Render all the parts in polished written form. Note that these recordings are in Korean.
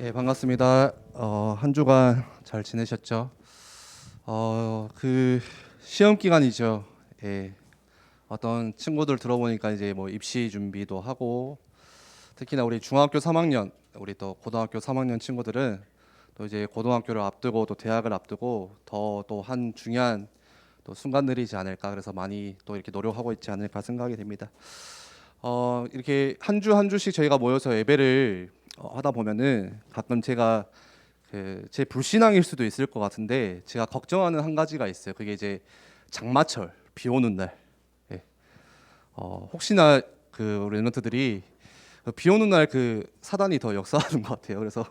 예, 반갑습니다. 한 주간 잘 지내셨죠? 시험 기간이죠. 예, 어떤 친구들 들어보니까 이제 뭐 입시 준비도 하고, 특히나 우리 중학교 3학년, 우리 또 고등학교 3학년 친구들은 또 이제 고등학교를 앞두고 또 대학을 앞두고 더 또 한 중요한 또 순간들이지 않을까, 그래서 많이 또 이렇게 노력하고 있지 않을까 생각이 됩니다. 이렇게 한 주 한 주씩 저희가 모여서 예배를 하다 보면은 가끔 제가 제 불신앙일 수도 있을 것 같은데 제가 걱정하는 한 가지가 있어요. 그게 이제 장마철 비 오는 날. 예. 혹시나 우리 랩런트들이 비 오는 날 사단이 더 역사하는 것 같아요. 그래서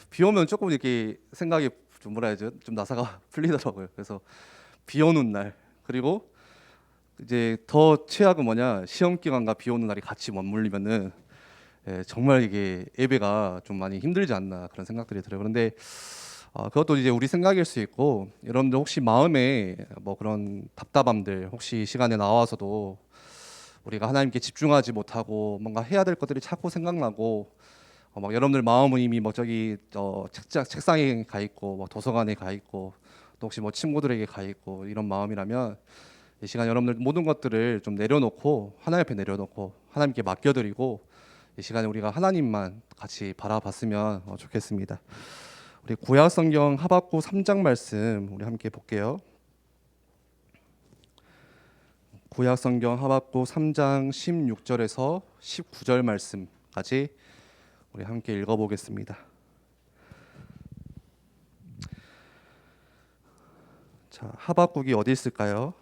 비 오면 조금 이렇게 생각이 좀 뭐라 해야죠? 좀 나사가 풀리더라고요. 그래서 비 오는 날, 그리고 이제 더 최악은 뭐냐, 시험 기간과 비 오는 날이 같이 맞물리면은 정말 이게 예배가 좀 많이 힘들지 않나 그런 생각들이 들어요. 그런데 그것도 이제 우리 생각일 수 있고, 여러분들 혹시 마음에 뭐 그런 답답함들, 혹시 시간에 나와서도 우리가 하나님께 집중하지 못하고 뭔가 해야 될 것들이 자꾸 생각나고, 막 여러분들 마음은 이미 뭐 저기 책상에 가 있고, 뭐 도서관에 가 있고, 또 혹시 뭐 친구들에게 가 있고 이런 마음이라면 이 시간 여러분들 모든 것들을 좀 내려놓고 하나님 앞에 내려놓고 하나님께 맡겨드리고 이 시간에 우리가 하나님만 같이 바라봤으면 좋겠습니다. 우리 구약 성경 하박국 3장 말씀 우리 함께 볼게요. 구약 성경 하박국 3장 16절에서 19절 말씀까지 우리 함께 읽어보겠습니다. 자, 하박국이 어디 있을까요?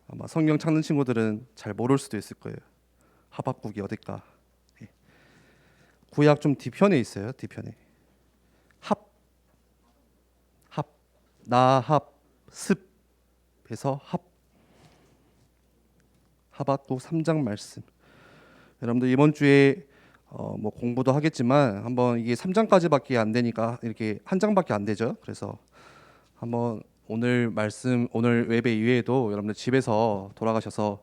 아마 성경 찾는 친구들은 잘 모를 수도 있을 거예요. 하박국이 어딜까? 구약 좀 뒤편에 있어요. 뒤편에. 합, 합, 나합, 습에서 하박국 3장 말씀. 여러분들 이번 주에 뭐 공부도 하겠지만 한번 이게 3장까지밖에 안 되니까 이렇게 한 장밖에 안 되죠. 그래서 한번 오늘 말씀, 오늘 예배 이외에도 여러분들 집에서 돌아가셔서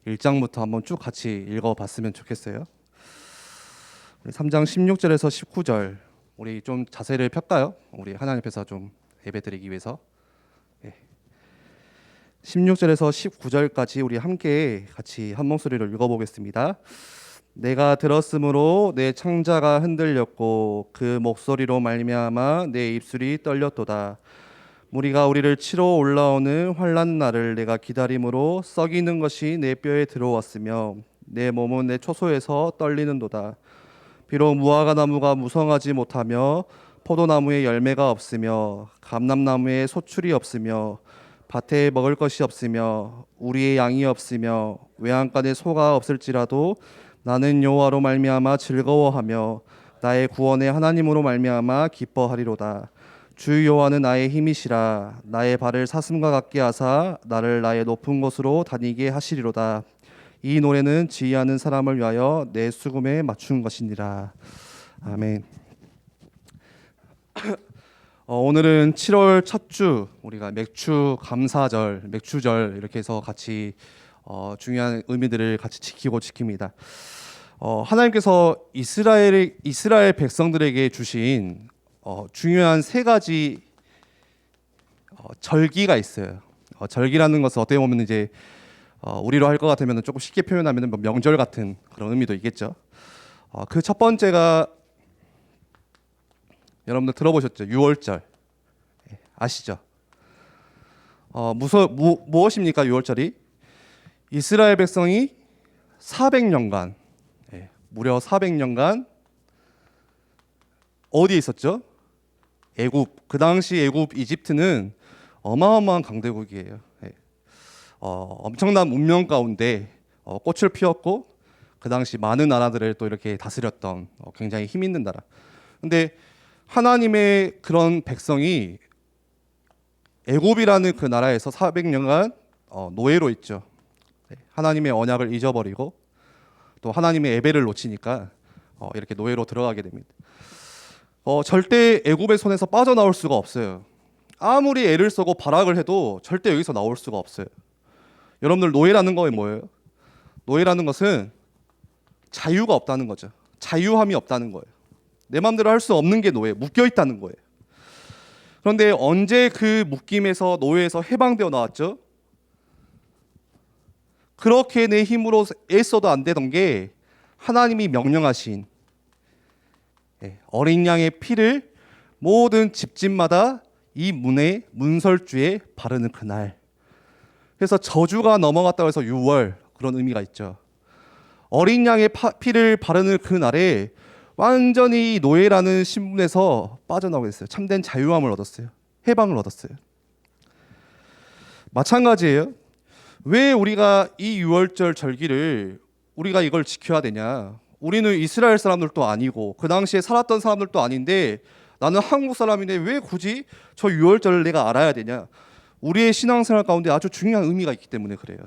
1장부터 한번 쭉 같이 읽어봤으면 좋겠어요. 우리 3장 16절에서 19절 우리 좀 자세를 펼까요? 우리 하나님 앞에서 좀 예배드리기 위해서. 16절에서 19절까지 우리 함께 같이 한 목소리로 읽어보겠습니다. 내가 들었으므로 내 창자가 흔들렸고 그 목소리로 말미암아 내 입술이 떨렸도다. 무리가 우리를 치러 올라오는 환난 날을 내가 기다림으로 썩이는 것이 내 뼈에 들어왔으며 내 몸은 내 초소에서 떨리는도다. 비록 무화과 나무가 무성하지 못하며 포도나무에 열매가 없으며 감람나무에 소출이 없으며 밭에 먹을 것이 없으며 우리의 양이 없으며 외양간에 소가 없을지라도 나는 여호와로 말미암아 즐거워하며 나의 구원의 하나님으로 말미암아 기뻐하리로다. 주 여호와는 나의 힘이시라. 나의 발을 사슴과 같게 하사 나를 나의 높은 곳으로 다니게 하시리로다. 이 노래는 지휘하는 사람을 위하여 내 수금에 맞춘 것이니라. 아멘. 오늘은 7월 첫 주, 우리가 맥주 감사절, 맥주절 이렇게 해서 같이 중요한 의미들을 같이 지킵니다. 하나님께서 이스라엘 백성들에게 주신 중요한 세 가지 절기가 있어요. 절기라는 것은 어떻게 보면 이제 우리로 할 것 같으면 조금 쉽게 표현하면 뭐 명절 같은 그런 의미도 있겠죠. 그 첫 번째가 여러분들 들어보셨죠? 6월절 아시죠? 무엇입니까? 6월절이 이스라엘 백성이 400년간 무려 400년간 어디에 있었죠? 애굽. 그 당시 애굽 이집트는 어마어마한 강대국이에요. 엄청난 문명 가운데 꽃을 피웠고 그 당시 많은 나라들을 또 이렇게 다스렸던 굉장히 힘 있는 나라. 근데 하나님의 그런 백성이 애굽이라는 그 나라에서 400년간 노예로 있죠. 하나님의 언약을 잊어버리고 또 하나님의 예배를 놓치니까 이렇게 노예로 들어가게 됩니다. 절대 애굽의 손에서 빠져나올 수가 없어요. 아무리 애를 쓰고 발악을 해도 절대 여기서 나올 수가 없어요. 여러분들 노예라는 건 뭐예요? 노예라는 것은 자유가 없다는 거죠. 자유함이 없다는 거예요. 내 마음대로 할 수 없는 게 노예, 묶여 있다는 거예요. 그런데 언제 그 묶임에서 노예에서 해방되어 나왔죠? 그렇게 내 힘으로 애써도 안 되던 게 하나님이 명령하신 어린 양의 피를 모든 집집마다 이 문에 문설주에 바르는 그날. 그래서 저주가 넘어갔다고 해서 6월 그런 의미가 있죠. 어린 양의 피를 바르는 그날에 완전히 노예라는 신분에서 빠져나오게 됐어요. 참된 자유함을 얻었어요. 해방을 얻었어요. 마찬가지예요. 왜 우리가 이 6월절 절기를 우리가 이걸 지켜야 되냐? 우리는 이스라엘 사람들도 아니고 그 당시에 살았던 사람들도 아닌데 나는 한국 사람인데 왜 굳이 저 6월절을 내가 알아야 되냐? 우리의 신앙생활 가운데 아주 중요한 의미가 있기 때문에 그래요.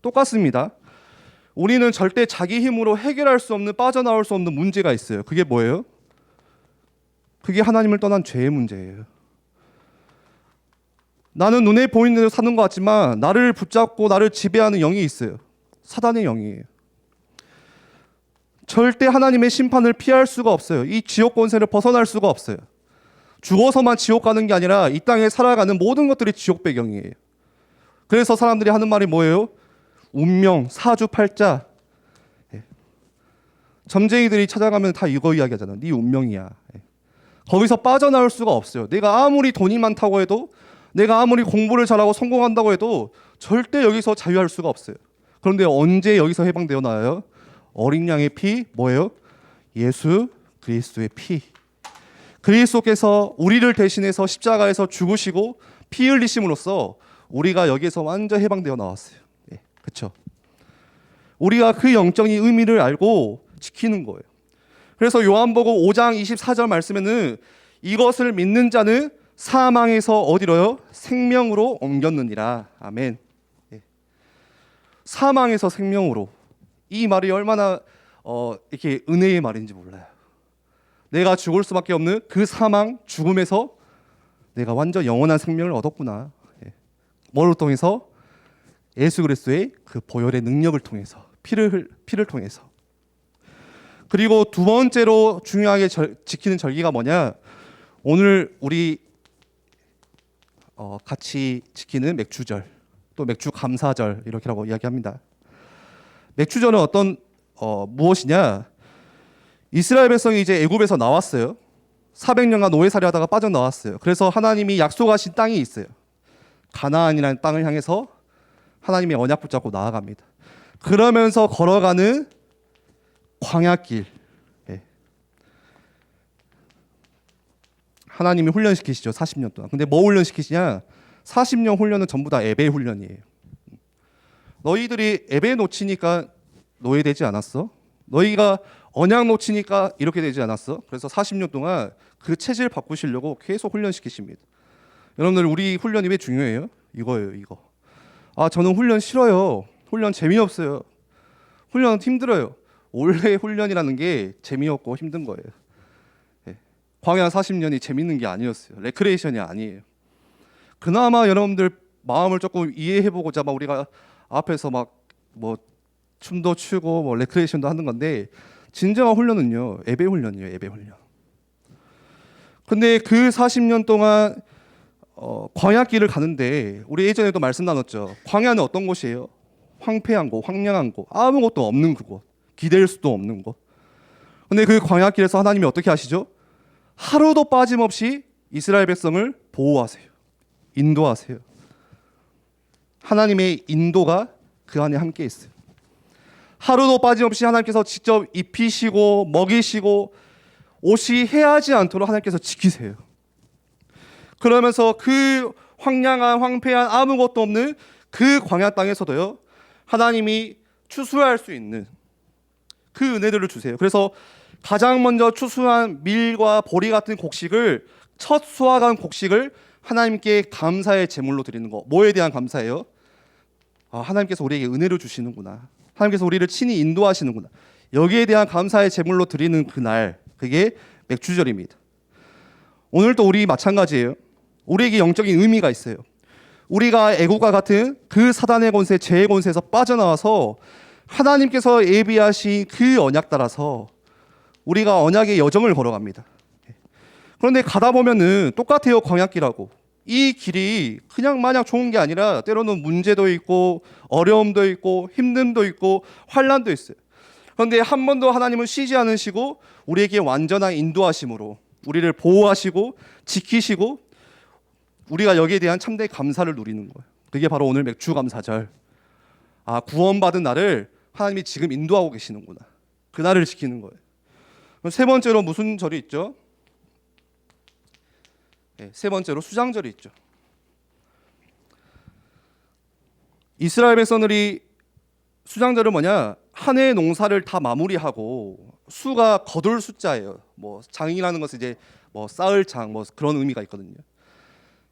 똑같습니다. 우리는 절대 자기 힘으로 해결할 수 없는, 빠져나올 수 없는 문제가 있어요. 그게 뭐예요? 그게 하나님을 떠난 죄의 문제예요. 나는 눈에 보이는 대로 사는 것 같지만 나를 붙잡고 나를 지배하는 영이 있어요. 사단의 영이에요. 절대 하나님의 심판을 피할 수가 없어요. 이 지옥 권세를 벗어날 수가 없어요. 죽어서만 지옥 가는 게 아니라 이 땅에 살아가는 모든 것들이 지옥 배경이에요. 그래서 사람들이 하는 말이 뭐예요? 운명, 사주팔자. 점쟁이들이 찾아가면 다 이거 이야기하잖아. 네 운명이야. 거기서 빠져나올 수가 없어요. 내가 아무리 돈이 많다고 해도, 내가 아무리 공부를 잘하고 성공한다고 해도 절대 여기서 자유할 수가 없어요. 그런데 언제 여기서 해방되어 나와요? 어린 양의 피, 뭐예요? 예수 그리스도의 피. 그리스도께서 우리를 대신해서 십자가에서 죽으시고 피 흘리심으로써 우리가 여기에서 완전 해방되어 나왔어요. 그렇죠? 우리가 그 영적인 의미를 알고 지키는 거예요. 그래서 요한복음 5장 24절 말씀에는 이것을 믿는 자는 사망에서 어디로요? 생명으로 옮겼느니라. 아멘. 사망에서 생명으로. 이 말이 얼마나 이렇게 은혜의 말인지 몰라요. 내가 죽을 수밖에 없는 그 사망, 죽음에서 내가 완전 영원한 생명을 얻었구나. 뭐를 통해서? 예수 그리스도의 그 보혈의 능력을 통해서, 피를 통해서. 그리고 두 번째로 중요하게 지키는 절기가 뭐냐? 오늘 우리 같이 지키는 맥주절, 또 맥주 감사절 이렇게라고 이야기합니다. 맥주절은 무엇이냐? 이스라엘 백성이 이제 애굽에서 나왔어요. 400년간 노예살이 하다가 빠져나왔어요. 그래서 하나님이 약속하신 땅이 있어요. 가나안이라는 땅을 향해서 하나님의 언약 붙잡고 나아갑니다. 그러면서 걸어가는 광야길. 하나님이 훈련시키시죠. 40년 동안. 근데 뭐 훈련시키시냐? 40년 훈련은 전부 다 예배 훈련이에요. 너희들이 예배 놓치니까 노예되지 않았어? 너희가 언약 놓치니까 이렇게 되지 않았어? 그래서 40년 동안 그 체질 바꾸시려고 계속 훈련시키십니다. 여러분들, 우리 훈련이 왜 중요해요? 이거예요, 이거. 저는 훈련 싫어요. 훈련 재미없어요. 훈련은 힘들어요. 원래 훈련이라는 게 재미없고 힘든 거예요. 광야 40년이 재밌는 게 아니었어요. 레크레이션이 아니에요. 그나마 여러분들 마음을 조금 이해해보고자 막 우리가 앞에서 막 뭐 춤도 추고 뭐 레크레이션도 하는 건데, 진정한 훈련은요, 예배 훈련이에요. 예배 훈련. 근데 그 40년 동안 광야길을 가는데, 우리 예전에도 말씀 나눴죠. 광야는 어떤 곳이에요? 황폐한 곳, 황량한 곳, 아무것도 없는 그곳, 기댈 수도 없는 곳. 근데 그 광야길에서 하나님이 어떻게 하시죠? 하루도 빠짐없이 이스라엘 백성을 보호하세요. 인도하세요. 하나님의 인도가 그 안에 함께 있어요. 하루도 빠짐없이 하나님께서 직접 입히시고 먹이시고 옷이 해하지 않도록 하나님께서 지키세요. 그러면서 그 황량한 황폐한 아무것도 없는 그 광야 땅에서도요, 하나님이 추수할 수 있는 그 은혜들을 주세요. 그래서 가장 먼저 추수한 밀과 보리 같은 곡식을, 첫 수확한 곡식을 하나님께 감사의 제물로 드리는 거. 뭐에 대한 감사예요? 하나님께서 우리에게 은혜를 주시는구나. 하나님께서 우리를 친히 인도하시는구나. 여기에 대한 감사의 제물로 드리는 그날, 그게 맥주절입니다. 오늘도 우리 마찬가지예요. 우리에게 영적인 의미가 있어요. 우리가 애국과 같은 그 사단의 권세, 죄의 권세에서 빠져나와서 하나님께서 예비하신 그 언약 따라서 우리가 언약의 여정을 걸어갑니다. 그런데 가다 보면은 똑같아요. 광야길하고. 이 길이 그냥 마냥 좋은 게 아니라 때로는 문제도 있고 어려움도 있고 힘듦도 있고 환난도 있어요. 그런데 한 번도 하나님은 쉬지 않으시고 우리에게 완전한 인도하심으로 우리를 보호하시고 지키시고 우리가 여기에 대한 참된 감사를 누리는 거예요. 그게 바로 오늘 맥주감사절. 아, 구원받은 나를 하나님이 지금 인도하고 계시는구나. 그 날을 지키는 거예요. 세 번째로 무슨 절이 있죠? 세 번째로 수장절이 있죠. 이스라엘 백성들이 수장절은 뭐냐? 한 해의 농사를 다 마무리하고 수가 거둘 숫자예요. 뭐 장이라는 것은 이제 뭐 쌓을 장, 뭐 그런 의미가 있거든요.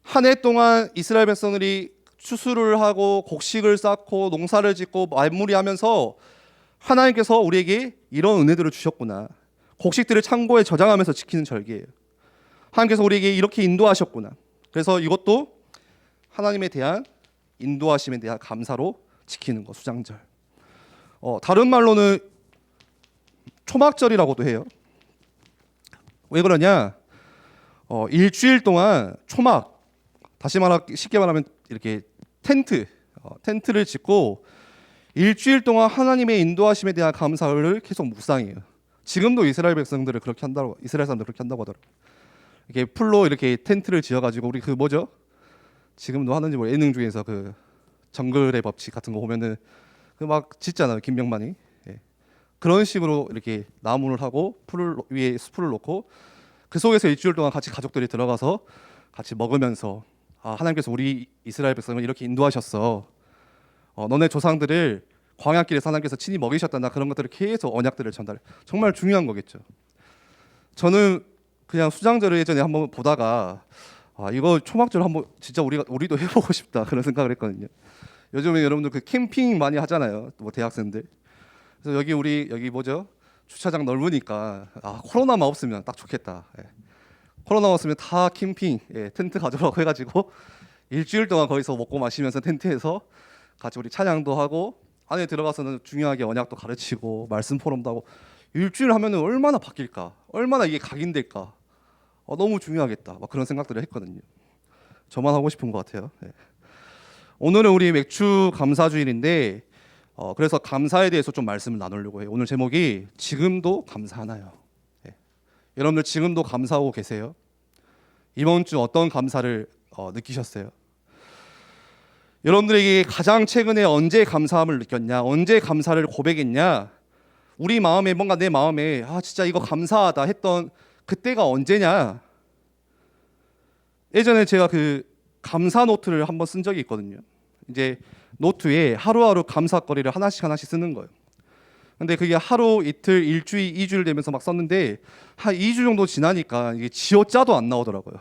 한 해 동안 이스라엘 백성들이 추수를 하고 곡식을 쌓고 농사를 짓고 마무리하면서 하나님께서 우리에게 이런 은혜들을 주셨구나. 곡식들을 창고에 저장하면서 지키는 절기예요. 하나님께서 우리에게 이렇게 인도하셨구나. 그래서 이것도 하나님에 대한 인도하심에 대한 감사로 지키는 거, 수장절. 다른 말로는 초막절이라고도 해요. 왜 그러냐? 일주일 동안 초막, 다시 쉽게 말하면 이렇게 텐트를 짓고 일주일 동안 하나님의 인도하심에 대한 감사를 계속 묵상해요. 지금도 이스라엘 백성들을 그렇게 한다고, 이스라엘 사람들 그렇게 한다고 하더라고요. 이렇게 풀로 이렇게 텐트를 지어가지고 우리 그 뭐죠? 지금도 하는지 뭐 예능 중에서 그 정글의 법칙 같은 거 보면은 그 막 짓잖아요, 김병만이. 예. 그런 식으로 이렇게 나무를 하고 풀 위에 수풀을 놓고 그 속에서 일주일 동안 같이 가족들이 들어가서 같이 먹으면서 아, 하나님께서 우리 이스라엘 백성을 이렇게 인도하셨어. 너네 조상들을 광야길에서 하나님께서 친히 먹이셨다. 그런 것들을 계속 언약들을 전달해. 정말 중요한 거겠죠. 저는 그냥 수장절을 예전에 한번 보다가 아, 이거 초막절 한번 진짜 우리도 해보고 싶다 그런 생각을 했거든요. 요즘에 여러분들 그 캠핑 많이 하잖아요. 뭐 대학생들. 그래서 여기 뭐죠? 주차장 넓으니까 아, 코로나만 없으면 딱 좋겠다. 예. 코로나 없으면 다 캠핑, 텐트 가져라고 해가지고 일주일 동안 거기서 먹고 마시면서 텐트에서 같이 우리 찬양도 하고 안에 들어가서는 중요하게 언약도 가르치고 말씀 포럼도 하고 일주일 하면은 얼마나 바뀔까, 얼마나 이게 각인될까, 너무 중요하겠다. 막 그런 생각들을 했거든요. 저만 하고 싶은 것 같아요. 예. 오늘은 우리 맥주 감사주일인데 그래서 감사에 대해서 좀 말씀을 나누려고 해요. 오늘 제목이 지금도 감사하나요? 예. 여러분들 지금도 감사하고 계세요? 이번 주 어떤 감사를 느끼셨어요? 여러분들에게 가장 최근에 언제 감사함을 느꼈냐? 언제 감사를 고백했냐? 우리 마음에 뭔가 내 마음에 아 진짜 이거 감사하다 했던 그때가 언제냐? 예전에 제가 그 감사 노트를 한번 쓴 적이 있거든요. 이제 노트에 하루하루 감사거리를 하나씩 쓰는 거예요. 근데 그게 하루, 이틀, 일주일, 2주일 되면서 막 썼는데 한 2주 정도 지나니까 이게 지어짜도 안 나오더라고요.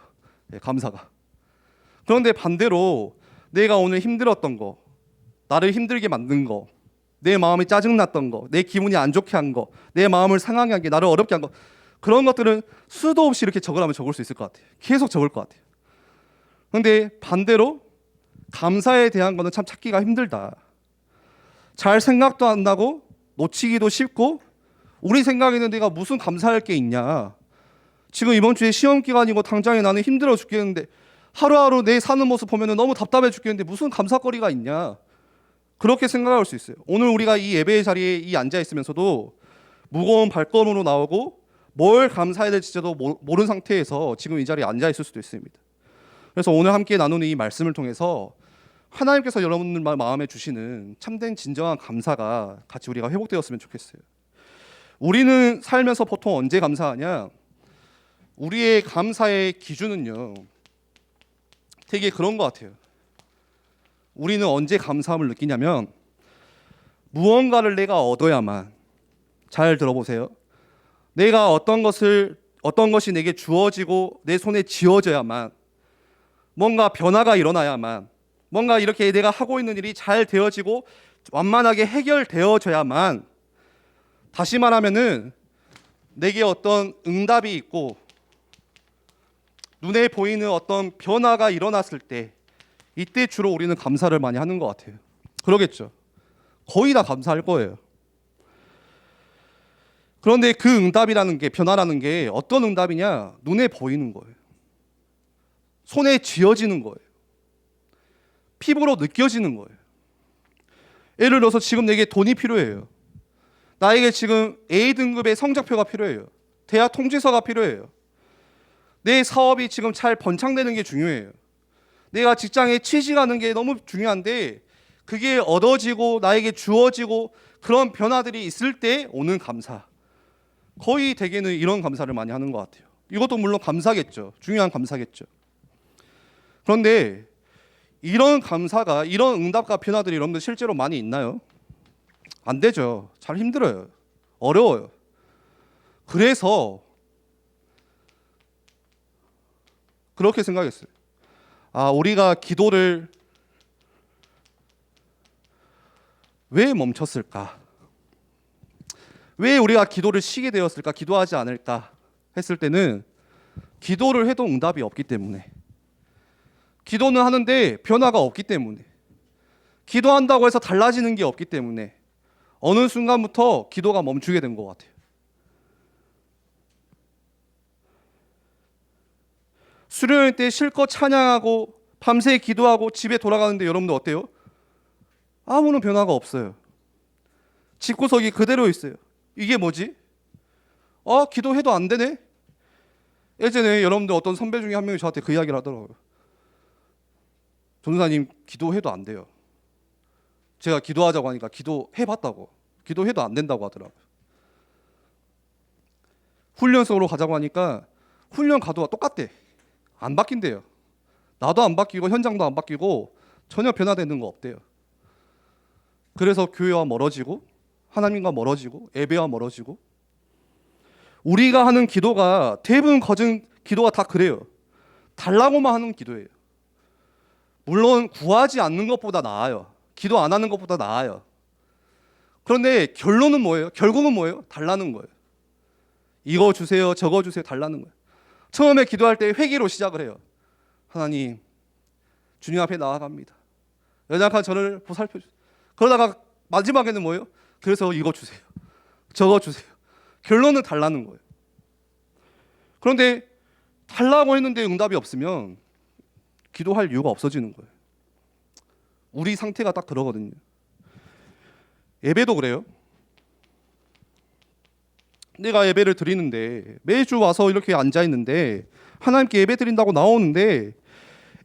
감사가. 그런데 반대로 내가 오늘 힘들었던 거, 나를 힘들게 만든 거, 내 마음이 짜증났던 거, 내 기분이 안 좋게 한 거, 내 마음을 상하게 한 게, 나를 어렵게 한 거, 그런 것들은 수도 없이 이렇게 적으라면 적을 수 있을 것 같아요. 계속 적을 것 같아요. 그런데 반대로 감사에 대한 거는 참 찾기가 힘들다. 잘 생각도 안 나고 놓치기도 쉽고 우리 생각에는 내가 무슨 감사할 게 있냐. 지금 이번 주에 시험 기간이고 당장에 나는 힘들어 죽겠는데 하루하루 내 사는 모습 보면 너무 답답해 죽겠는데 무슨 감사거리가 있냐. 그렇게 생각할 수 있어요. 오늘 우리가 이 예배의 자리에 앉아 있으면서도 무거운 발걸음으로 나오고 뭘 감사해야 될지도 모르는 상태에서 지금 이 자리에 앉아 있을 수도 있습니다. 그래서 오늘 함께 나누는 이 말씀을 통해서 하나님께서 여러분들 마음에 주시는 참된 진정한 감사가 같이 우리가 회복되었으면 좋겠어요. 우리는 살면서 보통 언제 감사하냐? 우리의 감사의 기준은요, 되게 그런 것 같아요. 우리는 언제 감사함을 느끼냐면 무언가를 내가 얻어야만, 잘 들어보세요. 내가 어떤 것이 내게 주어지고 내 손에 쥐어져야만, 뭔가 변화가 일어나야만, 뭔가 이렇게 내가 하고 있는 일이 잘 되어지고 완만하게 해결되어져야만, 다시 말하면은 내게 어떤 응답이 있고 눈에 보이는 어떤 변화가 일어났을 때, 이때 주로 우리는 감사를 많이 하는 것 같아요. 그러겠죠. 거의 다 감사할 거예요. 그런데 그 응답이라는 게, 변화라는 게 어떤 응답이냐? 눈에 보이는 거예요. 손에 쥐어지는 거예요. 피부로 느껴지는 거예요. 예를 들어서 지금 내게 돈이 필요해요. 나에게 지금 A등급의 성적표가 필요해요. 대학 통지서가 필요해요. 내 사업이 지금 잘 번창되는 게 중요해요. 내가 직장에 취직하는 게 너무 중요한데 그게 얻어지고 나에게 주어지고 그런 변화들이 있을 때 오는 감사. 거의 대개는 이런 감사를 많이 하는 것 같아요. 이것도 물론 감사겠죠. 중요한 감사겠죠. 그런데 이런 감사가, 이런 응답과 변화들이 여러분들 실제로 많이 있나요? 안 되죠. 잘 힘들어요. 어려워요. 그래서 그렇게 생각했어요. 우리가 기도를 왜 멈췄을까? 왜 우리가 기도를 쉬게 되었을까? 기도하지 않을까? 했을 때는 기도를 해도 응답이 없기 때문에, 기도는 하는데 변화가 없기 때문에, 기도한다고 해서 달라지는 게 없기 때문에 어느 순간부터 기도가 멈추게 된 것 같아요. 수련회 때 실컷 찬양하고 밤새 기도하고 집에 돌아가는데 여러분들 어때요? 아무런 변화가 없어요. 집구석이 그대로 있어요. 이게 뭐지? 기도해도 안 되네? 예전에 여러분들 어떤 선배 중에 한 명이 저한테 그 이야기를 하더라고요. 전도사님, 기도해도 안 돼요. 제가 기도하자고 하니까 기도해봤다고. 기도해도 안 된다고 하더라고요. 훈련소로 가자고 하니까 훈련 가도가 똑같대. 안 바뀐대요. 나도 안 바뀌고 현장도 안 바뀌고 전혀 변화되는 거 없대요. 그래서 교회와 멀어지고 하나님과 멀어지고 예배와 멀어지고, 우리가 하는 기도가 대부분 거진 기도가 다 그래요. 달라고만 하는 기도예요. 물론 구하지 않는 것보다 나아요. 기도 안 하는 것보다 나아요. 그런데 결론은 뭐예요? 결국은 뭐예요? 달라는 거예요. 이거 주세요, 저거 주세요, 달라는 거예요. 처음에 기도할 때 회개로 시작을 해요. 하나님, 주님 앞에 나아갑니다. 연약한 저를 보살펴 주세요. 그러다가 마지막에는 뭐예요? 그래서 이거 주세요, 저거 주세요. 결론은 달라는 거예요. 그런데 달라고 했는데 응답이 없으면 기도할 이유가 없어지는 거예요. 우리 상태가 딱 그러거든요. 예배도 그래요. 내가 예배를 드리는데 매주 와서 이렇게 앉아 있는데 하나님께 예배 드린다고 나오는데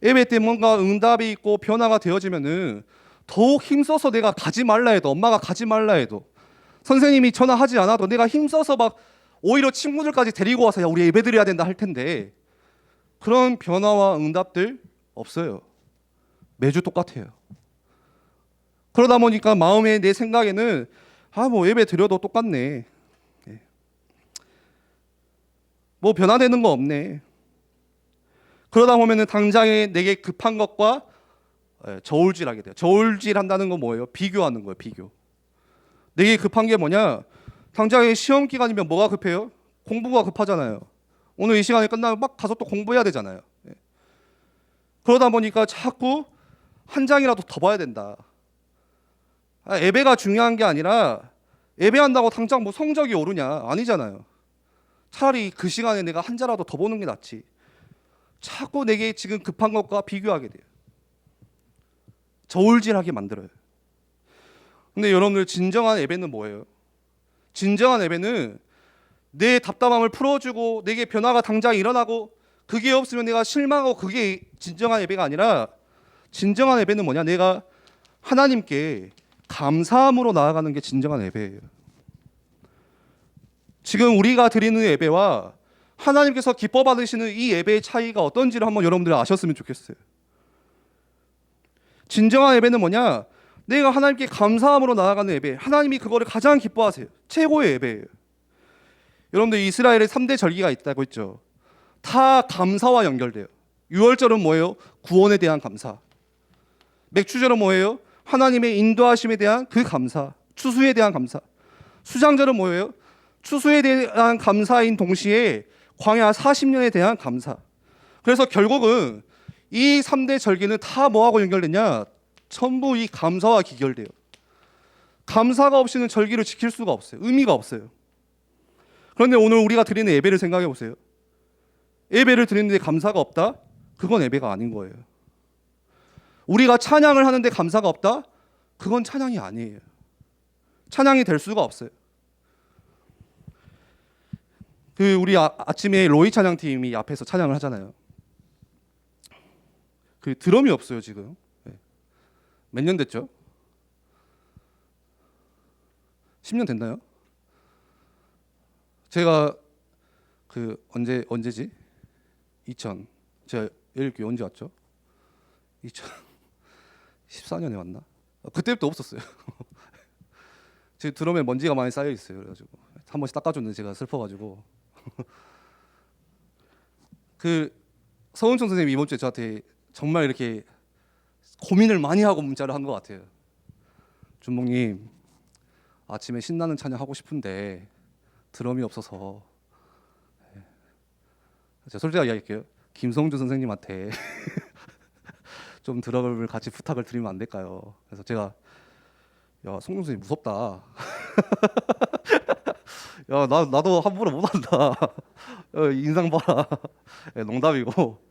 예배 때 뭔가 응답이 있고 변화가 되어지면은 더욱 힘써서 내가 가지 말라 해도, 엄마가 가지 말라 해도, 선생님이 전화하지 않아도 내가 힘써서 막 오히려 친구들까지 데리고 와서 야 우리 예배 드려야 된다 할 텐데 그런 변화와 응답들 없어요. 매주 똑같아요. 그러다 보니까 마음에, 내 생각에는 뭐 예배 드려도 똑같네, 뭐 변화되는 거 없네. 그러다 보면은 당장에 내게 급한 것과 저울질하게 돼요. 저울질 한다는 건 뭐예요? 비교하는 거예요. 비교. 내게 급한 게 뭐냐? 당장에 시험 기간이면 뭐가 급해요? 공부가 급하잖아요. 오늘 이 시간이 끝나면 막 가서 또 공부해야 되잖아요. 그러다 보니까 자꾸 한 장이라도 더 봐야 된다. 예배가 중요한 게 아니라 예배한다고 당장 뭐 성적이 오르냐? 아니잖아요. 차라리 그 시간에 내가 한 자라도 더 보는 게 낫지. 자꾸 내게 지금 급한 것과 비교하게 돼요. 저울질하게 만들어요. 근데 여러분들, 진정한 예배는 뭐예요? 진정한 예배는 내 답답함을 풀어주고 내게 변화가 당장 일어나고 그게 없으면 내가 실망하고, 그게 진정한 예배가 아니라, 진정한 예배는 뭐냐? 내가 하나님께 감사함으로 나아가는 게 진정한 예배예요. 지금 우리가 드리는 예배와 하나님께서 기뻐 받으시는 이 예배의 차이가 어떤지를 한번 여러분들이 아셨으면 좋겠어요. 진정한 예배는 뭐냐? 내가 하나님께 감사함으로 나아가는 예배, 하나님이 그거를 가장 기뻐하세요. 최고의 예배예요. 여러분들, 이스라엘에 3대 절기가 있다고 했죠. 다 감사와 연결돼요. 유월절은 뭐예요? 구원에 대한 감사. 맥주절은 뭐예요? 하나님의 인도하심에 대한 그 감사. 추수에 대한 감사. 수장절은 뭐예요? 추수에 대한 감사인 동시에 광야 40년에 대한 감사. 그래서 결국은 이 3대 절기는 다 뭐하고 연결되냐? 전부 이 감사와 기결돼요. 감사가 없이는 절기를 지킬 수가 없어요. 의미가 없어요. 그런데 오늘 우리가 드리는 예배를 생각해 보세요. 예배를 드리는데 감사가 없다? 그건 예배가 아닌 거예요. 우리가 찬양을 하는데 감사가 없다? 그건 찬양이 아니에요. 찬양이 될 수가 없어요. 우리 아침에 로이 찬양팀이 앞에서 찬양을 하잖아요. 드럼이 없어요 지금. 몇 년 됐죠? 10년 됐나요? 제가 언제지? 제가 예일교회 언제 왔죠? 2014년에 왔나? 그때부터 없었어요. 제 드럼에 먼지가 많이 쌓여 있어요. 그래가지고 한 번씩 닦아줬는데 제가 슬퍼가지고. 서은총 선생님이 이번 주에 저한테 정말 이렇게 고민을 많이 하고 문자를 한 것 같아요. 준목님, 아침에 신나는 찬양 하고 싶은데 드럼이 없어서. 제가 솔직하게 이야기할게요. 김성주 선생님한테 좀 드럼을 같이 부탁을 드리면 안 될까요? 그래서 제가 야, 성주 선생님 무섭다. 야, 나도 함부로 못한다. 인상 봐라. 농담이고.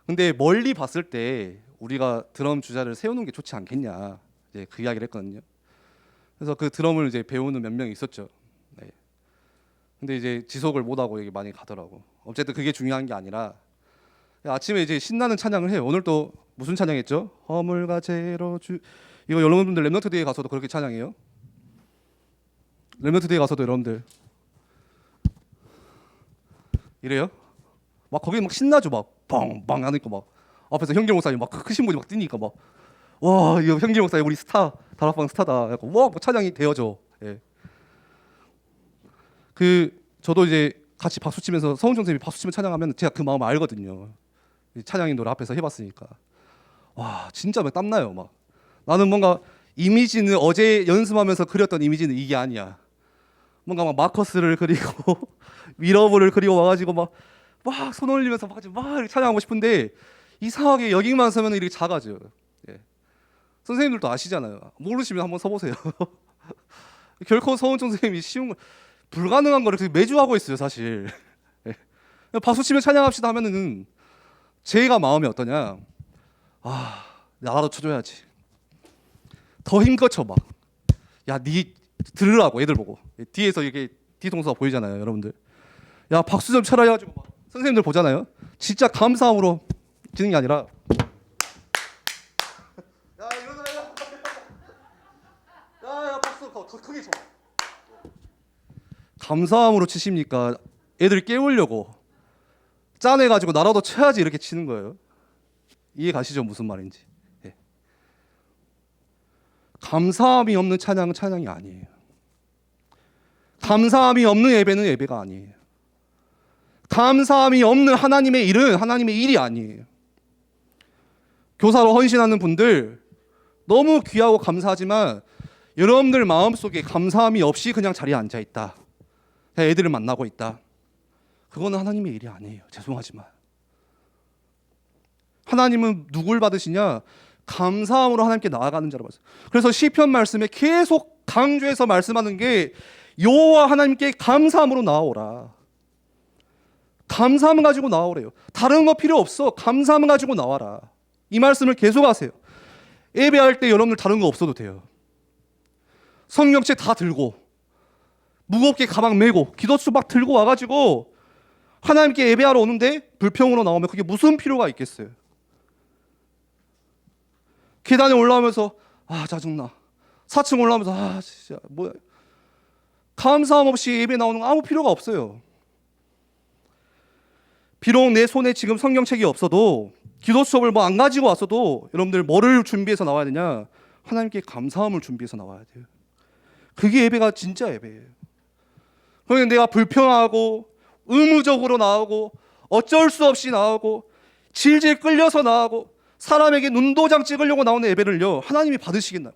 근데 멀리 봤을 때 우리가 드럼 주자를 세우는 게 좋지 않겠냐, 이제 그 이야기를 했거든요. 그래서 그 드럼을 이제 배우는 몇 명이 있었죠. 네. 근데 이제 지속을 못하고 이게 많이 가더라고. 어쨌든 그게 중요한 게 아니라 아침에 이제 신나는 찬양을 해요. 오늘 또 무슨 찬양했죠? 허물과 죄로 주. 이거 여러분들 랩넌트 대회 가서도 그렇게 찬양해요. 랩넌트 대회 가서도 여러분들 이래요? 막 거기 막 신나죠. 막 빵빵 하니까 막 앞에서 현길 목사님 막 크신 분이 막 뛰니까 막 와, 이거 현길 목사님 우리 스타, 다락방 스타다. 약간 와, 막 찬양이 되어져. 예. 저도 이제 같이 박수 치면서 서은정 선생님이 박수 치면 찬양하면 제가 그 마음을 알거든요. 찬양인 노래 앞에서 해봤으니까. 와, 진짜 막 땀나요. 막 나는 뭔가 이미지는 어제 연습하면서 그렸던 이미지는 이게 아니야. 뭔가 막 마커스를 그리고 미러볼을 그리고 와가지고 막 손 올리면서 막 이렇게 찬양하고 싶은데 이상하게 여기만 서면 이렇게 작아져요. 예. 선생님들도 아시잖아요. 모르시면 한번 서보세요. 결코 서은정 선생님이 쉬운 거, 불가능한 거를 매주 하고 있어요, 사실. 예. 박수 치면 찬양합시다 하면은 제가 마음이 어떠냐? 아, 나라도 쳐줘야지. 더 힘껏 쳐 막. 야, 니 들으라고 애들 보고. 뒤에서 이렇게 뒤통수가 보이잖아요, 여러분들. 야, 박수 좀 쳐라 해가지고 막 선생님들 보잖아요. 진짜 감사함으로 치는 게 아니라 야, 일어나요. 야, 박수 더 크게 쳐. 감사함으로 치십니까? 애들 깨우려고 짜내가지고 나라도 쳐야지 이렇게 치는 거예요. 이해 가시죠? 무슨 말인지. 예. 감사함이 없는 찬양은 찬양이 아니에요. 감사함이 없는 예배는 예배가 아니에요. 감사함이 없는 하나님의 일은 하나님의 일이 아니에요. 교사로 헌신하는 분들 너무 귀하고 감사하지만 여러분들 마음속에 감사함이 없이 그냥 자리에 앉아 있다, 애들을 만나고 있다, 그거는 하나님의 일이 아니에요. 죄송하지만 하나님은 누굴 받으시냐? 감사함으로 하나님께 나아가는 자를 받으세요. 그래서 시편 말씀에 계속 강조해서 말씀하는 게 여호와 하나님께 감사함으로 나아오라. 감사함 가지고 나오래요. 다른 거 필요 없어. 감사함 가지고 나와라. 이 말씀을 계속 하세요. 예배할 때 여러분들 다른 거 없어도 돼요. 성경책 다 들고 무겁게 가방 메고 기도수 막 들고 와가지고 하나님께 예배하러 오는데 불평으로 나오면 그게 무슨 필요가 있겠어요? 계단에 올라오면서 아, 짜증나. 4층 올라오면서 아, 진짜 뭐야. 감사함 없이 예배 나오는 거 아무 필요가 없어요. 비록 내 손에 지금 성경책이 없어도, 기도 수업을 뭐 안 가지고 왔어도 여러분들 뭐를 준비해서 나와야 되냐? 하나님께 감사함을 준비해서 나와야 돼요. 그게 예배가 진짜 예배예요. 그러니까 내가 불평하고 의무적으로 나오고 어쩔 수 없이 나오고 질질 끌려서 나오고 사람에게 눈도장 찍으려고 나오는 예배를요, 하나님이 받으시겠나요?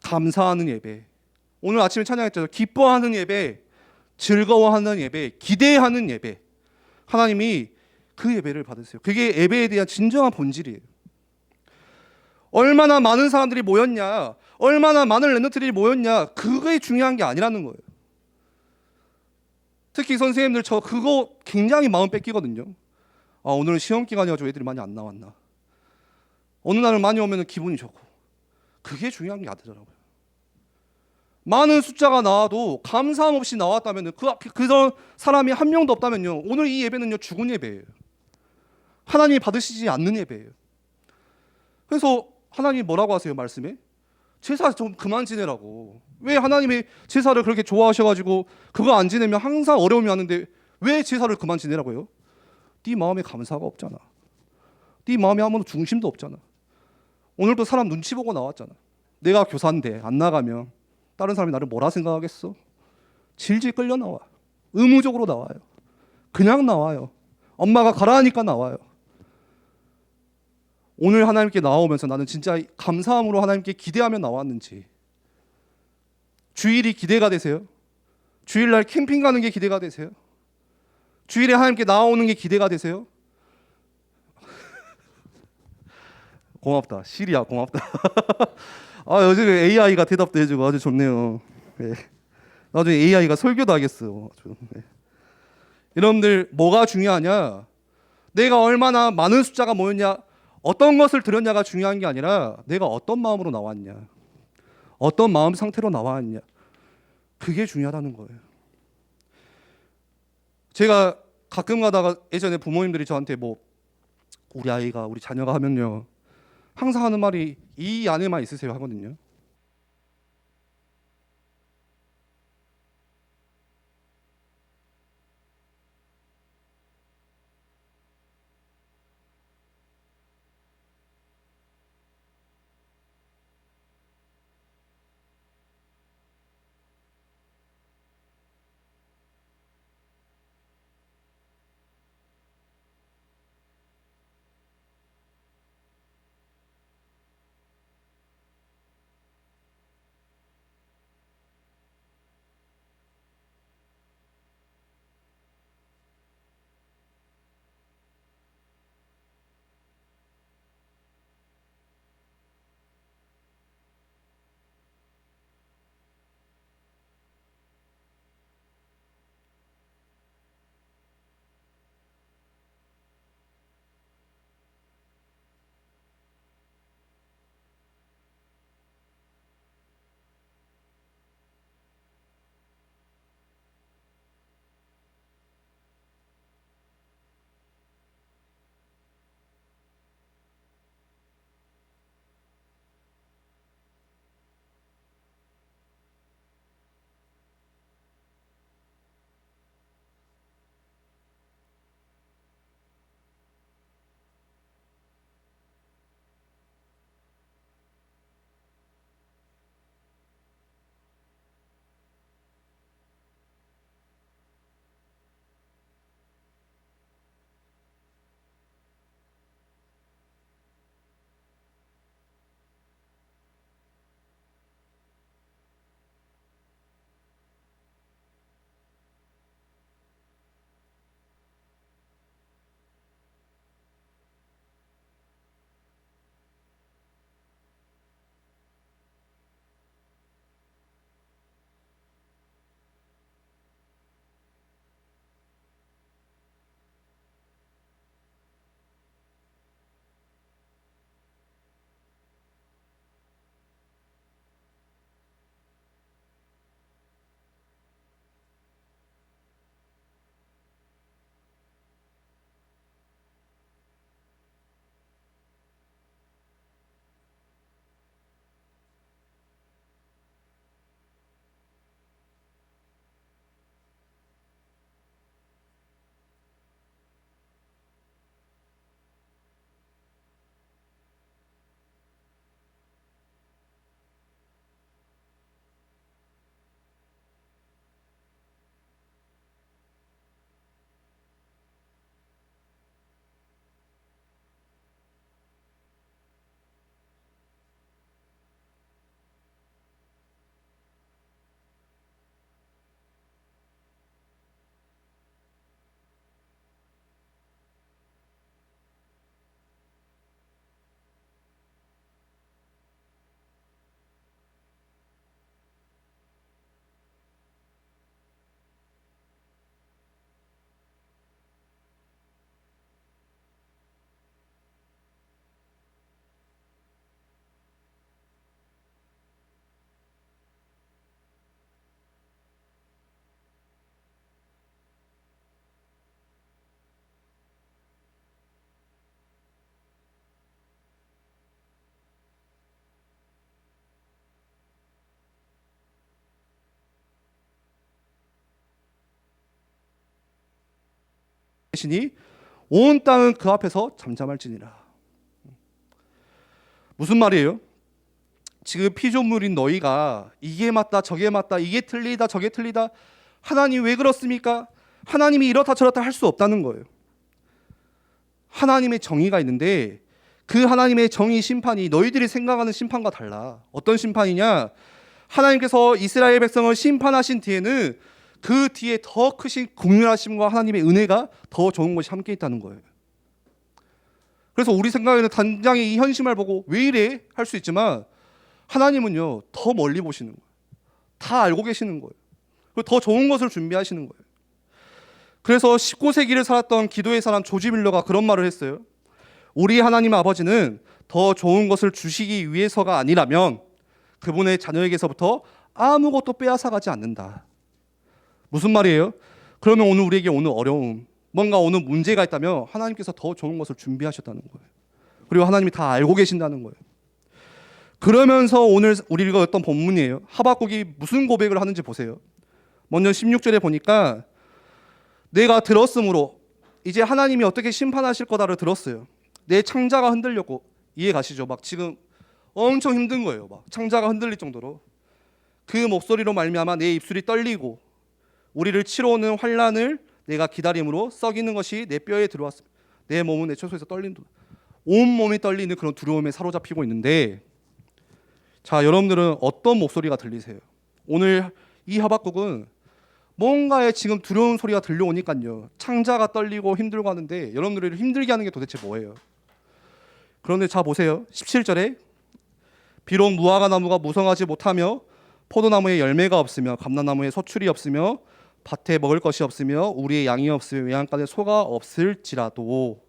감사하는 예배, 오늘 아침에 찬양했죠. 기뻐하는 예배, 즐거워하는 예배, 기대하는 예배, 하나님이 그 예배를 받으세요. 그게 예배에 대한 진정한 본질이에요. 얼마나 많은 사람들이 모였냐, 얼마나 많은 랩런트들이 모였냐, 그게 중요한 게 아니라는 거예요. 특히 선생님들 저 그거 굉장히 마음 뺏기거든요. 아, 오늘은 시험 기간이어서 애들이 많이 안 나왔나. 어느 날은 많이 오면 기분이 좋고. 그게 중요한 게 아니더라고요. 많은 숫자가 나와도 감사함 없이 나왔다면 그런 사람이 한 명도 없다면요, 오늘 이 예배는요 죽은 예배예요. 하나님이 받으시지 않는 예배예요. 그래서 하나님 뭐라고 하세요 말씀에? 제사 좀 그만 지내라고. 왜 하나님이 제사를 그렇게 좋아하셔가지고 그거 안 지내면 항상 어려움이 왔는데 왜 제사를 그만 지내라고 해요? 네 마음에 감사가 없잖아. 네 마음에 아무런 중심도 없잖아. 오늘도 사람 눈치 보고 나왔잖아. 내가 교사인데 안 나가면 다른 사람이 나를 뭐라 생각하겠어? 질질 끌려 나와. 의무적으로 나와요. 그냥 나와요. 엄마가 가라하니까 나와요. 오늘 하나님께 나오면서 나는 진짜 감사함으로 하나님께 기대하며 나왔는지. 주일이 기대가 되세요? 주일날 캠핑 가는 게 기대가 되세요? 주일에 하나님께 나오는 게 기대가 되세요? 고맙다. 시리야 고맙다. 아, 요즘에 AI가 대답도 해주고 아주 좋네요. 네. 나중에 AI가 설교도 하겠어요. 네. 여러분들 뭐가 중요하냐? 내가 얼마나 많은 숫자가 모였냐, 어떤 것을 드렸냐가 중요한 게 아니라 내가 어떤 마음으로 나왔냐, 어떤 마음 상태로 나왔냐, 그게 중요하다는 거예요. 제가 가끔 가다가 예전에 부모님들이 저한테 뭐 우리 아이가 우리 자녀가 하면요 항상 하는 말이 이 안에만 있으세요 하거든요. 계시니 온 땅은 그 앞에서 잠잠할지니라. 무슨 말이에요? 지금 피조물인 너희가 이게 맞다 저게 맞다 이게 틀리다 저게 틀리다 하나님 왜 그렇습니까? 하나님이 이렇다 저렇다 할 수 없다는 거예요. 하나님의 정의가 있는데 그 하나님의 정의 심판이 너희들이 생각하는 심판과 달라. 어떤 심판이냐? 하나님께서 이스라엘 백성을 심판하신 뒤에는 그 뒤에 더 크신 긍휼하심과 하나님의 은혜가 더 좋은 것이 함께 있다는 거예요. 그래서 우리 생각에는 단장의 이 현심을 보고 왜 이래? 할 수 있지만 하나님은요 더 멀리 보시는 거예요. 다 알고 계시는 거예요. 그리고 더 좋은 것을 준비하시는 거예요. 그래서 19세기를 살았던 기도의 사람 조지 밀러가 그런 말을 했어요. 우리 하나님 아버지는 더 좋은 것을 주시기 위해서가 아니라면 그분의 자녀에게서부터 아무것도 빼앗아가지 않는다. 무슨 말이에요? 그러면 오늘 우리에게 오는 어려움, 뭔가 오는 문제가 있다면 하나님께서 더 좋은 것을 준비하셨다는 거예요. 그리고 하나님이 다 알고 계신다는 거예요. 그러면서 오늘 우리 읽었던 본문이에요. 하박국이 무슨 고백을 하는지 보세요. 먼저 16절에 보니까 내가 들었으므로 이제 하나님이 어떻게 심판하실 거다를 들었어요. 내 창자가 흔들렸고, 이해 가시죠? 막 지금 엄청 힘든 거예요. 막 창자가 흔들릴 정도로. 그 목소리로 말미암아 내 입술이 떨리고 우리를 치러 오는 환난을 내가 기다림으로 썩이는 것이 내 뼈에 들어왔습니다. 내 몸은 내 처소에서 떨린다. 온 몸이 떨리는 그런 두려움에 사로잡히고 있는데, 자, 여러분들은 어떤 목소리가 들리세요? 오늘 이 하박국은 뭔가에 지금 두려운 소리가 들려오니까요 창자가 떨리고 힘들고 하는데, 여러분들을 힘들게 하는 게 도대체 뭐예요? 그런데 자 보세요. 17절에 비록 무화과 나무가 무성하지 못하며 포도나무에 열매가 없으며 감람나무에 소출이 없으며 밭에 먹을 것이 없으며 우리의 양이 없으며 외양간에 소가 없을지라도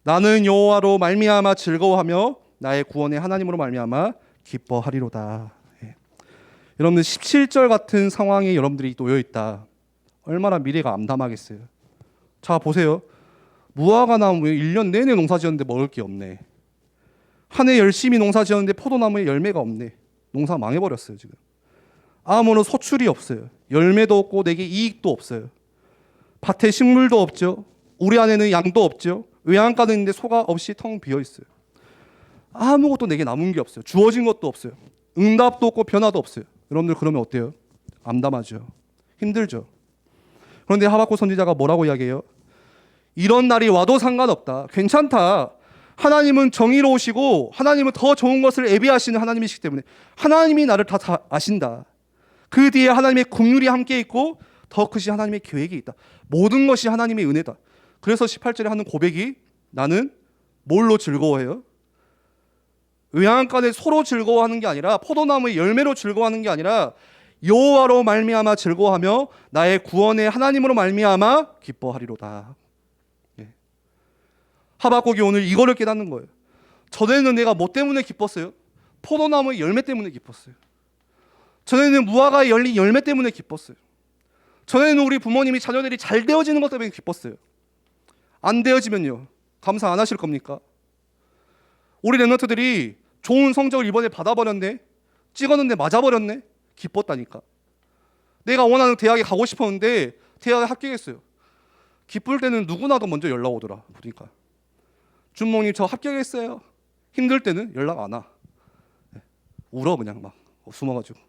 나는 여호와로 말미암아 즐거워하며 나의 구원의 하나님으로 말미암아 기뻐하리로다. 예. 여러분들 17절 같은 상황에 여러분들이 놓여 있다. 얼마나 미래가 암담하겠어요. 자 보세요. 무화과 나무에 1년 내내 농사 지었는데 먹을 게 없네. 한 해 열심히 농사 지었는데 포도나무에 열매가 없네. 농사 망해버렸어요 지금. 아무런 소출이 없어요. 열매도 없고 내게 이익도 없어요. 밭에 식물도 없죠. 우리 안에는 양도 없죠. 외양간은 있는데 소가 없이 텅 비어 있어요. 아무것도 내게 남은 게 없어요. 주어진 것도 없어요. 응답도 없고 변화도 없어요. 여러분들 그러면 어때요? 암담하죠. 힘들죠. 그런데 하박국 선지자가 뭐라고 이야기해요? 이런 날이 와도 상관없다. 괜찮다. 하나님은 정의로우시고 하나님은 더 좋은 것을 예비하시는 하나님이시기 때문에 하나님이 나를 다 아신다. 그 뒤에 하나님의 긍휼이 함께 있고 더 크신 하나님의 계획이 있다. 모든 것이 하나님의 은혜다. 그래서 18절에 하는 고백이 나는 뭘로 즐거워해요? 외양간에 소로 즐거워하는 게 아니라 포도나무의 열매로 즐거워하는 게 아니라 여호와로 말미암아 즐거워하며 나의 구원의 하나님으로 말미암아 기뻐하리로다. 예. 하박국이 오늘 이거를 깨닫는 거예요. 전에는 내가 뭐 때문에 기뻤어요? 포도나무의 열매 때문에 기뻤어요. 전에는 무화과에 열린 열매 때문에 기뻤어요. 전에는 우리 부모님이 자녀들이 잘 되어지는 것 때문에 기뻤어요. 안 되어지면요 감사 안 하실 겁니까? 우리 랩런트들이 좋은 성적을 이번에 받아버렸네, 찍었는데 맞아버렸네, 기뻤다니까. 내가 원하는 대학에 가고 싶었는데 대학에 합격했어요. 기쁠 때는 누구나도 먼저 연락 오더라. 보니까 준목님 저 합격했어요. 힘들 때는 연락 안 와. 울어 그냥 막 숨어가지고.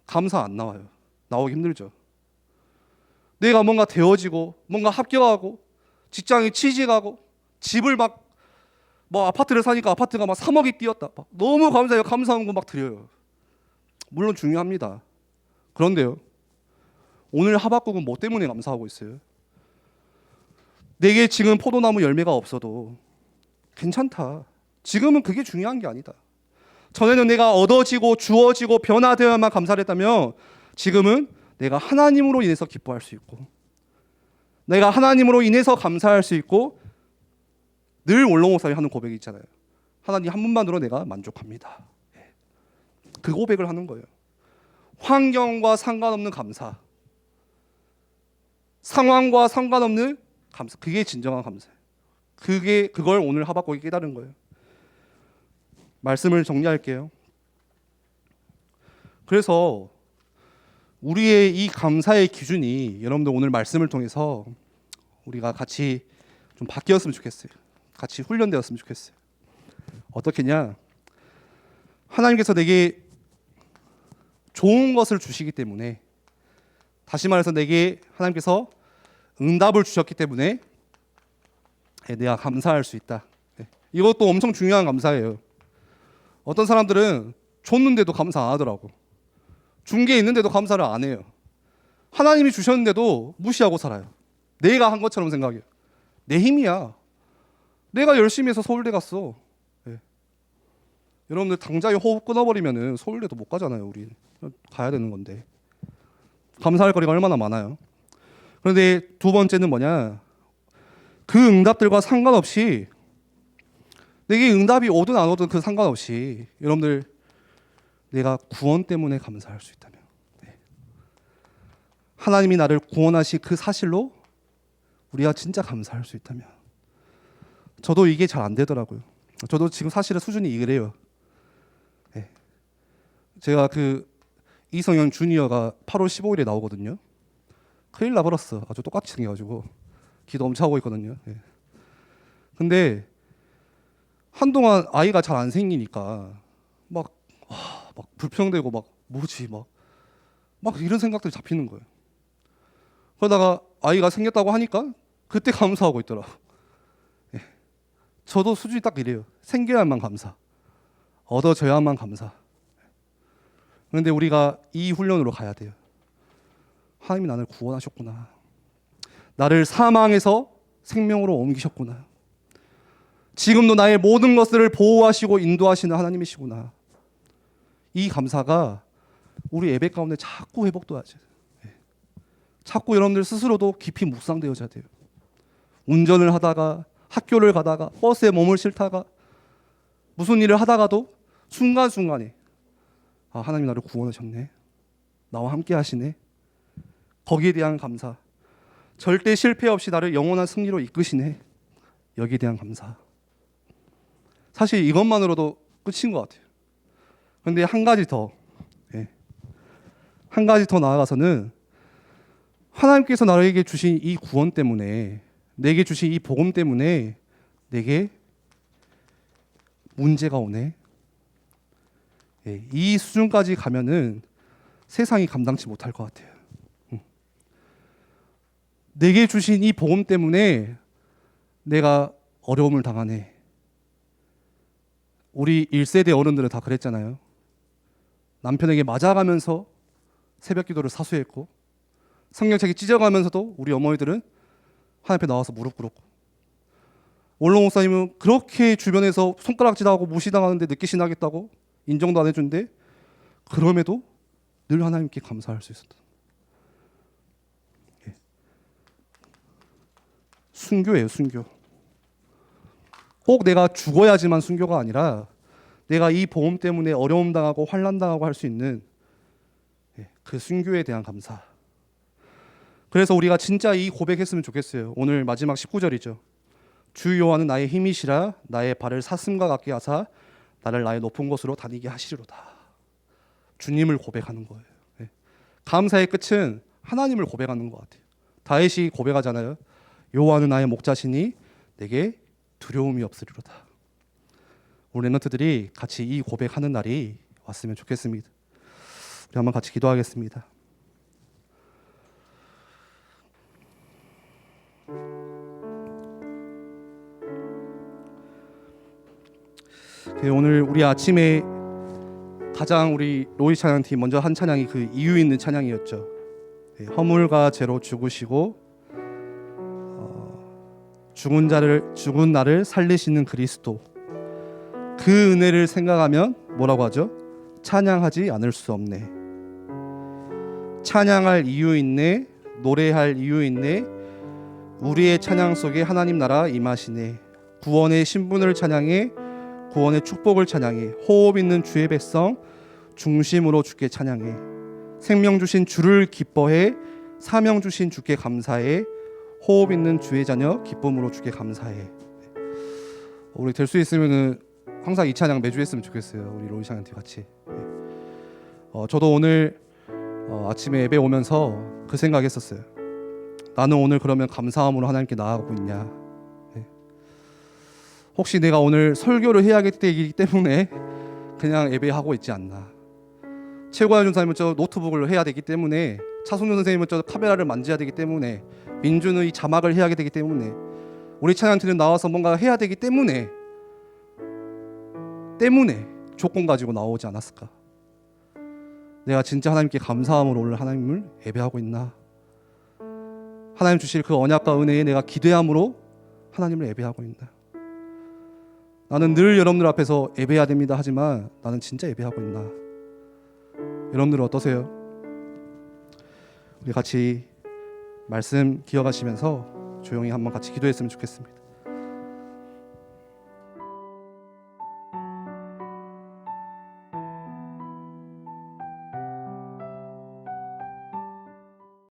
감사 안 나와요. 나오기 힘들죠. 내가 뭔가 되어지고 뭔가 합격하고 직장에 취직하고 집을 막 뭐 아파트를 사니까 아파트가 막 3억이 뛰었다. 막 너무 감사해요. 감사한 거 막 드려요. 물론 중요합니다. 그런데요. 오늘 하박국은 뭐 때문에 감사하고 있어요? 내게 지금 포도나무 열매가 없어도 괜찮다. 지금은 그게 중요한 게 아니다. 전에는 내가 얻어지고 주어지고 변화되어야만 감사를 했다면 지금은 내가 하나님으로 인해서 기뻐할 수 있고 내가 하나님으로 인해서 감사할 수 있고 늘 원로목사님 하는 고백이 있잖아요. 하나님 한 분만으로 내가 만족합니다. 그 고백을 하는 거예요. 환경과 상관없는 감사, 상황과 상관없는 감사, 그게 진정한 감사예요. 그걸 오늘 하박국이 깨달은 거예요. 말씀을 정리할게요. 그래서 우리의 이 감사의 기준이 여러분들 오늘 말씀을 통해서 우리가 같이 좀 바뀌었으면 좋겠어요. 같이 훈련되었으면 좋겠어요. 어떻게냐? 하나님께서 내게 좋은 것을 주시기 때문에, 다시 말해서 내게 하나님께서 응답을 주셨기 때문에 내가 감사할 수 있다. 이것도 엄청 중요한 감사예요. 어떤 사람들은 줬는데도 감사 안 하더라고. 준 게 있는데도 감사를 안 해요. 하나님이 주셨는데도 무시하고 살아요. 내가 한 것처럼 생각해요. 내 힘이야. 내가 열심히 해서 서울대 갔어. 여러분들 당장에 호흡 끊어버리면 서울대도 못 가잖아요. 우리 가야 되는 건데. 감사할 거리가 얼마나 많아요. 그런데 두 번째는 뭐냐? 그 응답들과 상관없이, 내게 응답이 오든 안 오든 그 상관없이 여러분들 내가 구원 때문에 감사할 수 있다면, 하나님이 나를 구원하신 그 사실로 우리가 진짜 감사할 수 있다면. 저도 이게 잘 안 되더라고요. 저도 지금 사실은 수준이 이래요. 제가 그 이성현 주니어가 8월 15일에 나오거든요. 큰일 나버렸어. 아주 똑같이 생겨가지고 기도 엄청 하고 있거든요. 근데 한동안 아이가 잘 안 생기니까 막 불평되고 막 뭐지 막 이런 생각들이 잡히는 거예요. 그러다가 아이가 생겼다고 하니까 그때 감사하고 있더라고. 저도 수준이 딱 이래요. 생겨야만 감사, 얻어져야만 감사. 그런데 우리가 이 훈련으로 가야 돼요. 하나님이 나를 구원하셨구나. 나를 사망에서 생명으로 옮기셨구나. 지금도 나의 모든 것들을 보호하시고 인도하시는 하나님이시구나. 이 감사가 우리 예배 가운데 자꾸 회복돼야죠. 자꾸 여러분들 스스로도 깊이 묵상되어져야 돼요. 운전을 하다가, 학교를 가다가, 버스에 몸을 싣다가, 무슨 일을 하다가도 순간순간에 하나님 나를 구원하셨네. 나와 함께 하시네. 거기에 대한 감사. 절대 실패 없이 나를 영원한 승리로 이끄시네. 여기에 대한 감사. 사실 이것만으로도 끝인 것 같아요. 그런데 한 가지 더 나아가서는 하나님께서 나에게 주신 이 구원 때문에, 내게 주신 이 복음 때문에 내게 문제가 오네. 이 수준까지 가면은 세상이 감당치 못할 것 같아요. 내게 주신 이 복음 때문에 내가 어려움을 당하네. 우리 1세대 어른들은 다 그랬잖아요. 남편에게 맞아가면서 새벽 기도를 사수했고, 성경책이 찢어가면서도 우리 어머니들은 하나님 앞에 나와서 무릎 꿇었고, 원로 목사님은 그렇게 주변에서 손가락질하고 무시당하는데 늦게 신하겠다고 인정도 안 해준대. 그럼에도 늘 하나님께 감사할 수 있었다. 순교예요, 순교. 꼭 내가 죽어야지만 순교가 아니라 내가 이 복음 때문에 어려움 당하고 환난 당하고 할 수 있는 그 순교에 대한 감사. 그래서 우리가 진짜 이 고백했으면 좋겠어요. 오늘 마지막 19절이죠. 주 여호와는 나의 힘이시라 나의 발을 사슴과 같게 하사 나를 나의 높은 곳으로 다니게 하시리로다. 주님을 고백하는 거예요. 감사의 끝은 하나님을 고백하는 것 같아요. 다윗이 고백하잖아요. 여호와는 나의 목자시니 내게 두려움이 없으리로다. 우리 랩런트들이 같이 이 고백하는 날이 왔으면 좋겠습니다. 우리 한번 같이 기도하겠습니다. 오늘 우리 아침에 가장 우리 로이 찬양팀 먼저 한 찬양이 그 이유 있는 찬양이었죠. 허물과 죄로 죽으시고 죽은 나를 살리시는 그리스도. 그 은혜를 생각하면 뭐라고 하죠? 찬양하지 않을 수 없네. 찬양할 이유 있네. 노래할 이유 있네. 우리의 찬양 속에 하나님 나라 임하시네. 구원의 신분을 찬양해. 구원의 축복을 찬양해. 호흡 있는 주의 백성 중심으로 주께 찬양해. 생명 주신 주를 기뻐해. 사명 주신 주께 감사해. 호흡 있는 주의 자녀 기쁨으로 주께 감사해. 우리 될 수 있으면은 항상 이 찬양 매주 했으면 좋겠어요. 우리 로이 찬양팀 같이. 저도 오늘 아침에 예배 오면서 그 생각했었어요. 나는 오늘 그러면 감사함으로 하나님께 나아가고 있냐? 네. 혹시 내가 오늘 설교를 해야 되기 때문에 그냥 예배하고 있지 않나? 최고야 전사님은 저 노트북을 해야 되기 때문에, 차성준 선생님은 저 카메라를 만져야 되기 때문에, 민주는 이 자막을 해야 되기 때문에, 우리 찬양팀은 나와서 뭔가 해야 되기 때문에 조건 가지고 나오지 않았을까? 내가 진짜 하나님께 감사함으로 오늘 하나님을 예배하고 있나? 하나님 주실 그 언약과 은혜에 내가 기대함으로 하나님을 예배하고 있나? 나는 늘 여러분들 앞에서 예배해야 됩니다 하지만 나는 진짜 예배하고 있나? 여러분들 어떠세요? 우리 같이 말씀 기억하시면서 조용히 한번 같이 기도했으면 좋겠습니다.